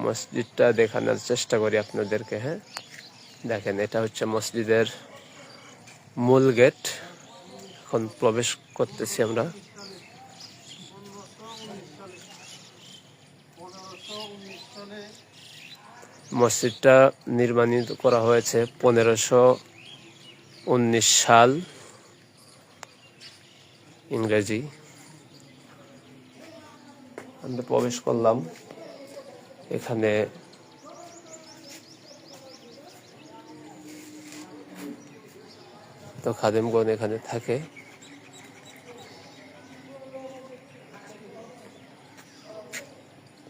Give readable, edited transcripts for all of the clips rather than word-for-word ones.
মসজিদটা দেখানোর চেষ্টা করি আপনাদেরকে। হ্যাঁ, দেখেন এটা হচ্ছে মসজিদের মূল গেট। এখন প্রবেশ করতেছি আমরা। মসজিদটা নির্মাণিত করা হয়েছে 1519 সাল ইংরেজি। আমরা প্রবেশ করলাম। এখানে তো খাদেমগণ এখানে থাকে।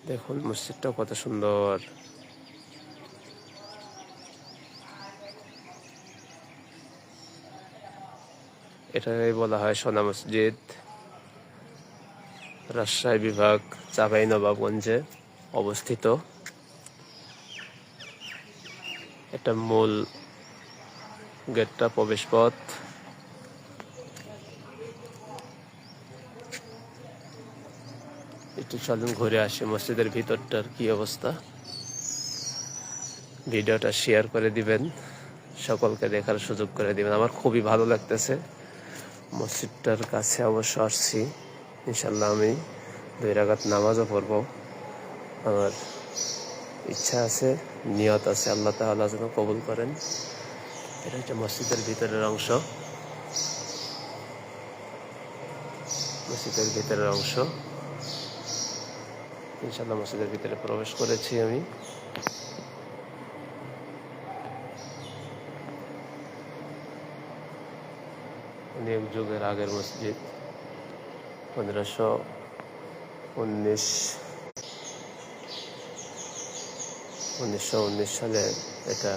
দেখুন মসজিদটা কত সুন্দর। এটাকে বলা হয় সোনা মসজিদ। রাজশাহী বিভাগ, চাঁপাইনবাবগঞ্জে অবস্থিত। এটা মূল গেটটা, প্রবেশ পথ। একটু চলুন ঘুরে আসি মসজিদের ভিতরটার কি অবস্থা। ভিডিওটা শেয়ার করে দিবেন, সকলকে দেখার সুযোগ করে দিবেন। আমার খুবই ভালো লাগতেছে। মসজিদটার কাছে অবশ্য আসছি। ইনশাল্লাহ আমি 2 রাকাত নামাজও পড়ব। আমার ইচ্ছা আছে, নিয়ত আছে, আল্লাহ তাআলা যেন কবুল করেন। এটা হচ্ছে মসজিদের ভিতরের অংশ। মসজিদের ভিতরের অংশ। ইনশাল্লাহ মসজিদের ভিতরে প্রবেশ করেছি আমি। অনেক যুগের আগের মসজিদ। 1919 সালে এটা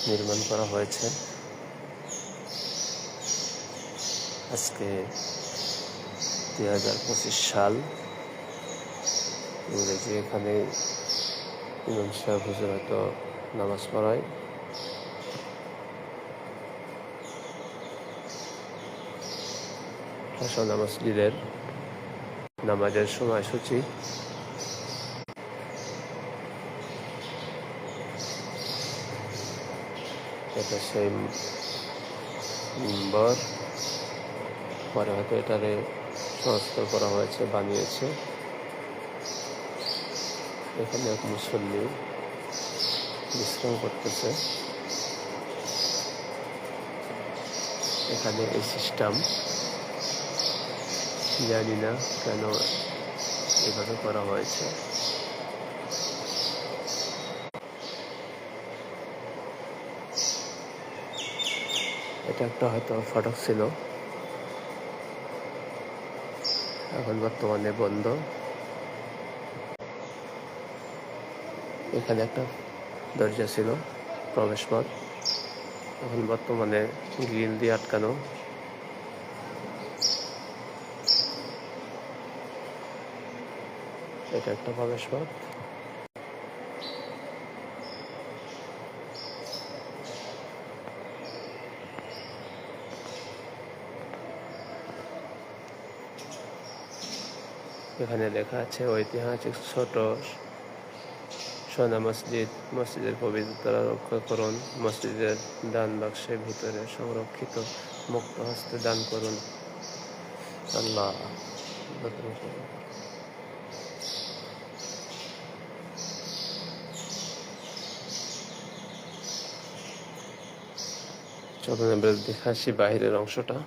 নির্মাণ করা হয়েছে। আজকে 2025 সাল ইংরেজি। এখানে ইমাম সাহেব হুজুর হয়তো নামাজ পড়ায়। সোনা মসজিদের নামাজের সময়সূচি। এটা সেই মিম্বর, পরে হয়তো এটারে সংস্কার করা হয়েছে, বানিয়েছে। এখানে এক মুসল্লি বিশ্রাম করতেছে। এখানে এই সিস্টেম, জানি না কেন এভাবে করা হয়েছে। এটা একটা হয়তো ফটক ছিল, এখন বর্তমানে বন্ধ। এখানে একটা দরজা ছিল, প্রবেশ পথ, এখন বর্তমানে গ্রিল দিয়ে আটকানো। এটা একটা প্রবেশ পথ। এখানে লেখা আছে ঐতিহাসিক ছোট সোনা মসজিদ। মসজিদের পবিত্রতা রক্ষা করুন। মসজিদের দান বাক্সের ভিতরে সংরক্ষিত মুক্ত হস্তে দান করুন। আল্লাহ। চলুন আমরা দেখে আসি বাহিরের অংশটা।